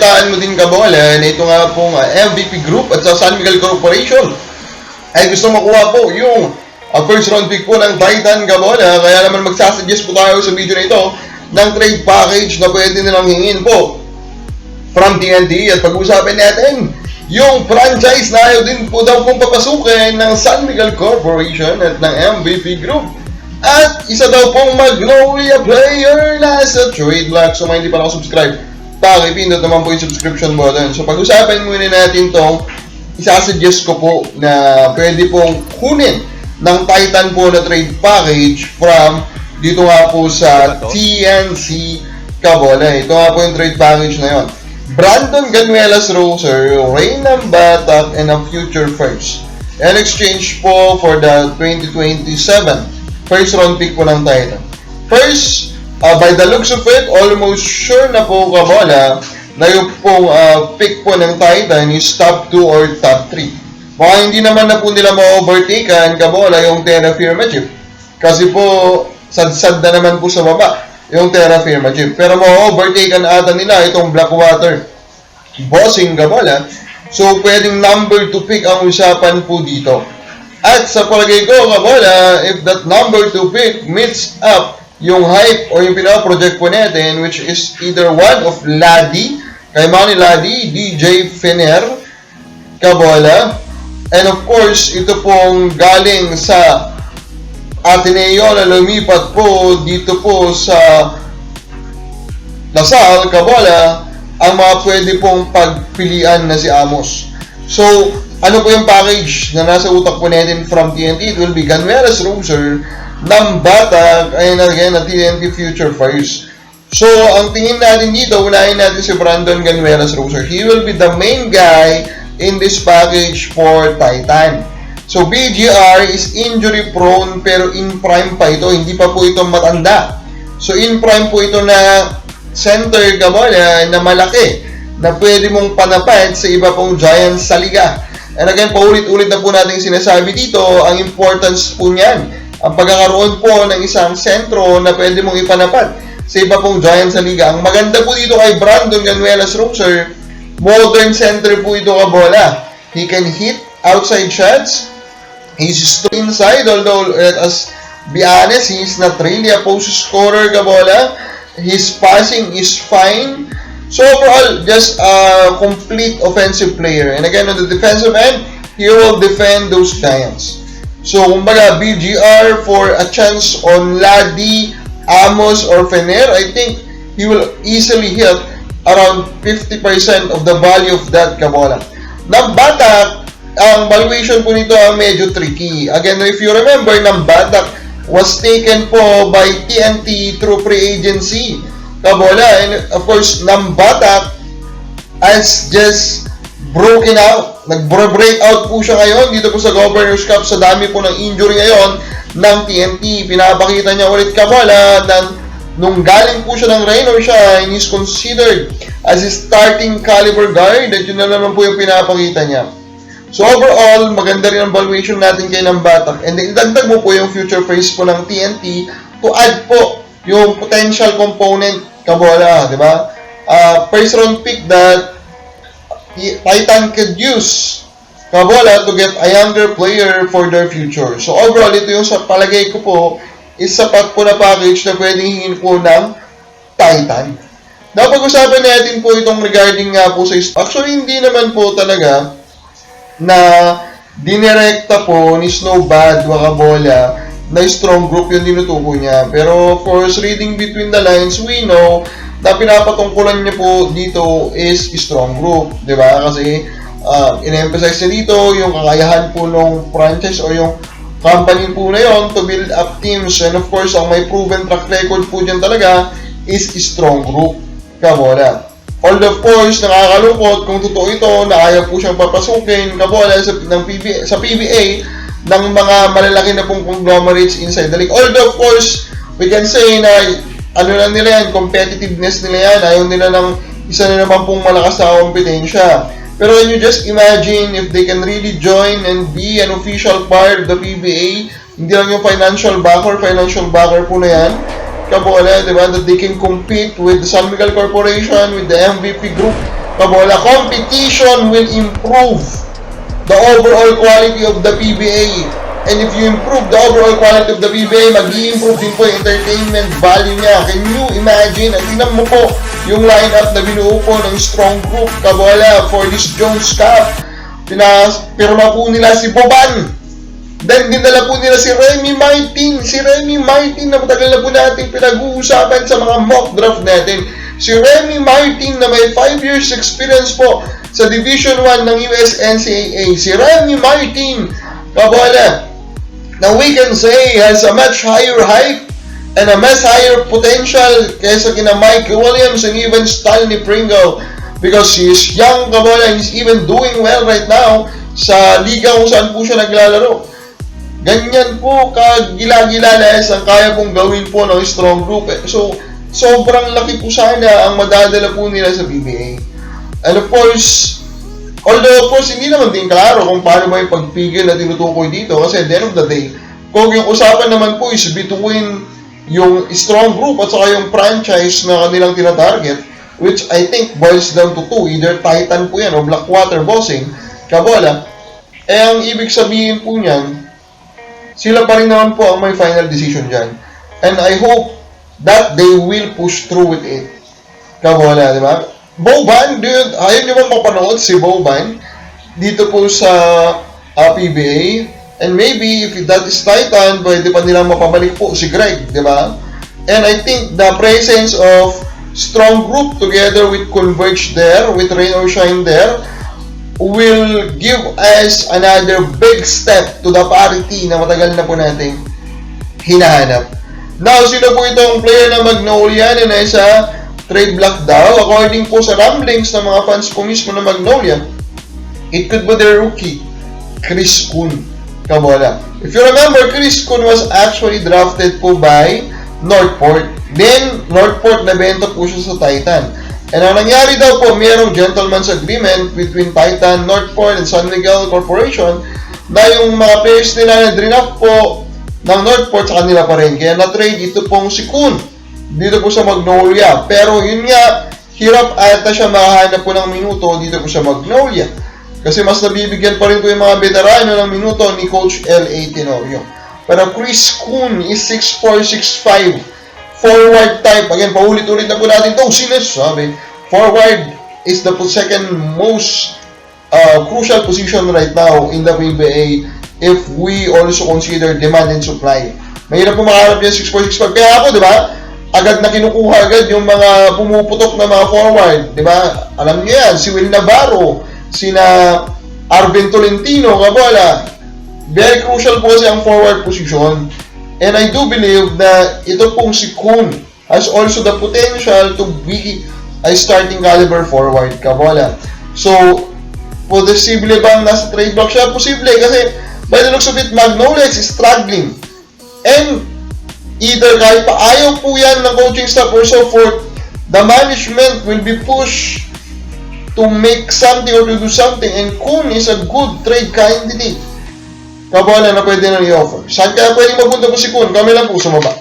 makikitaan mo din kabola na ito nga pong MVP Group at sa San Miguel Corporation ay gusto makuha po yung first round pick po ng Titan kabola. Kaya naman magsasuggest po tayo sa video na ito ng trade package na pwede nilang hingin po from TNT. At pag-usapan natin yung franchise na ayaw din po daw pong papasukin ng San Miguel Corporation at ng MVP Group. At isa daw pong Magnolia player na sa trade block. So mga hindi pa nakasubscribe, pakipindot naman po yung subscription button. So pag-usapan muna natin tong isasuggest ko po na pwede pong kunin ng Titan po na trade package from dito nga po sa TNC kabola. Ito nga po yung trade package na yon. Brandon Ganuelas Roser, Reynan Batak, and a future first. And exchange po for the 2027 first round pick po ng Titan. First, by the looks of it, almost sure na po kabola na yung pong pick po ng Titan is top 2 or top 3. Baka hindi naman na po nila ma-overtaken kabola yung Terra Firma chip. Kasi po, sad-sad na naman po sa baba yung Terra Firma chip. Pero ma-overtaken ata nila itong Blackwater bossing kabola. So, pwedeng number 2 pick ang usapan po dito. At sa palagay ko kabola, if that number 2 pick meets up yung hype o yung pinaproject po natin, which is either one of Ladi, kay Manny Ladi, DJ Fener, kabola, and of course, ito pong galing sa Ateneo na lumipat po dito po sa Lasal, kabola, ang mga pwede pong pagpilian na si Amos. So, ano po yung package na nasa utak po natin from TNT? It will be Ganuelas Roser, Batak, and again, a TNT Future First. So, ang tingin natin dito, unahin natin si Brandon Ganuelas Roser. He will be the main guy in this package for Titan. So, BGR is injury prone pero in prime pa ito. Hindi pa po ito matanda. So, in prime po ito na center kabola na malaki na pwede mong panapat sa iba pong Giants sa liga. And again, paulit-ulit na po natin sinasabi dito ang importance po niyan. Ang pagkakaroon po ng isang sentro na pwede mong ipanapat sa iba pong Giants sa liga. Ang maganda po dito kay Brandon Ganuelas Roser, modern center po ito kabola. He can hit outside shots. He's still inside, although as be honest, he's not really a post scorer kabola. His passing is fine. So overall, just a complete offensive player. And again, on the defensive end, he will defend those Giants. So, kumbaga, BGR for a chance on Ladi, Amos, or Fener, I think he will easily hit around 50% of the value of that kabola. Ng Batak, ang valuation po nito ang medyo tricky. Again, if you remember, ng Batak was taken po by TNT through free agency kabola. And of course, ng Batak has just broken out. Nag-break out po siya ngayon dito po sa Governor's Cup sa dami po ng injury ngayon ng TNT. Pinapakita niya ulit kabola na nung galing po siya ng Reno siya and is considered as a starting caliber guard at yun na naman po yung pinapakita niya. So overall, maganda rin ang valuation natin kay ng Batak. And then, idagdag mo po yung future face po ng TNT to add po yung potential component kabola, di ba? First round pick that Titan could use kabola to get a younger player for their future. So overall, ito yung sa palagay ko po is sapat po na package na pwedeng hingin po ng Titan. Now, pag-usapan natin po itong regarding nga po sa actually, hindi naman po talaga na dinirekta po ni Snowbad Wakabola na strong group yung tinutukoy niya. Pero of course, reading between the lines, we know na pinapatungkulan niya po dito is strong group, di ba? Kasi in-emphasize niya dito yung kakayahan po ng franchise o yung company po na yon to build up teams. And of course, ang may proven track record po dyan talaga is strong group kabola. Although of course, nakakalungkot kung totoo ito na kaya po siyang papasukin kabola sa PBA ng mga malalaki na pong conglomerates inside the league. Although of course, we can say na ano na nila yan, competitiveness nila yan, ayaw nila ng isa na naman pong malakas na kompetensya. Pero when you just imagine if they can really join and be an official part of the PBA, hindi lang yung financial backer po na yan, kabola, di ba, that they can compete with the San Miguel Corporation, with the MVP Group, Kabola, competition will improve the overall quality of the PBA. And if you improve the overall quality of the PBA, mag-i-improve din po yung entertainment value niya. Can you imagine? At tingnan mo po yung lineup na binuo po ng strong group, Kabola, for this Jones Cup. Pinapirma po nila si Boban. Then, dinala po nila si Remy Martin. Si Remy Martin na matagal na po natin pinag-uusapan sa mga mock draft natin. Si Remy Martin na may 5 years experience po sa Division 1 ng US NCAA. Si Remy Martin, Kabola, na we can say has a much higher hype and a much higher potential kaysa kina Mike Williams and even Stanley Pringle because he is young, Kabola, and he's even doing well right now sa liga kung saan po siya naglalaro. Ganyan po kagila-gila ang kaya pong gawin po ng strong group. So, sobrang laki po sana ang madadala po nila sa PBA. And of course, although of course, hindi naman din klaro kung paano ba yung pagpigil na tinutukoy dito kasi at the end of the day, kung yung usapan naman po is between yung strong group at saka yung franchise na kanilang tinatarget, which I think boils down to two, either Titan po yan o Blackwater Bossing, Kabola, ang ibig sabihin po niyan, sila pa rin naman po ang may final decision dyan. And I hope that they will push through with it. Kabola, di ba? Boban, dude, ayaw nyo bang mapanood si Boban dito po sa PBA? And maybe if that is Titan, pwede pa nilang mapabalik po si Greg, di ba? And I think the presence of strong group together with Converge there, with Rain or Shine there, will give us another big step to the parity na matagal na po nating hinahanap. Now, sino po itong player na Magnolia na nasa trade block daw? According po sa rumblings ng mga fans po mismo na Magnolia, it could be the rookie, Chris Kun, Kabola. If you remember, Chris Kun was actually drafted po by Northport. Then, Northport nabenta po siya sa Titan. And ang nangyari daw po, mayroong gentleman's agreement between Titan, Northport, and San Miguel Corporation na yung mga players nila na draft po ng Northport sa kanila pa rin. Kaya na-trade ito pong si Kun dito po sa Magnolia. Pero yun nga, hirap ata siya makahanap po ng minuto dito po sa Magnolia. Kasi mas nabibigyan pa rin po yung mga veterano ng minuto ni Coach L.A. Tenorio. Pero Chris Kun is 6'4", 6'5", forward type. Again, paulit-ulit na po natin itong sinasabi. Forward is the second most crucial position right now in the PBA if we also consider demand and supply. Mahirap po makaharap yan 6'4", 6'5". Kaya ako, di ba, agad na kinukuha agad yung mga pumuputok na mga forward. Di ba? Alam niyo yan, si Will Navarro, sina Arvin Tolentino, Kabola. Very crucial po kasi ang forward position. And I do believe na ito pong si Kun has also the potential to be a starting caliber forward, Kabola. So, posible bang nasa trade block siya? Posible kasi by the looks of it, Magnolia is struggling. And either kahit pa ayaw po yan ng coaching staff or so forth, the management will be pushed to make something or to do something. And Kun is a good trade candidate, Kabola, na pwede nang i-offer. Saan kaya pwede mapunta po si Kun? Kami lang po sumaba.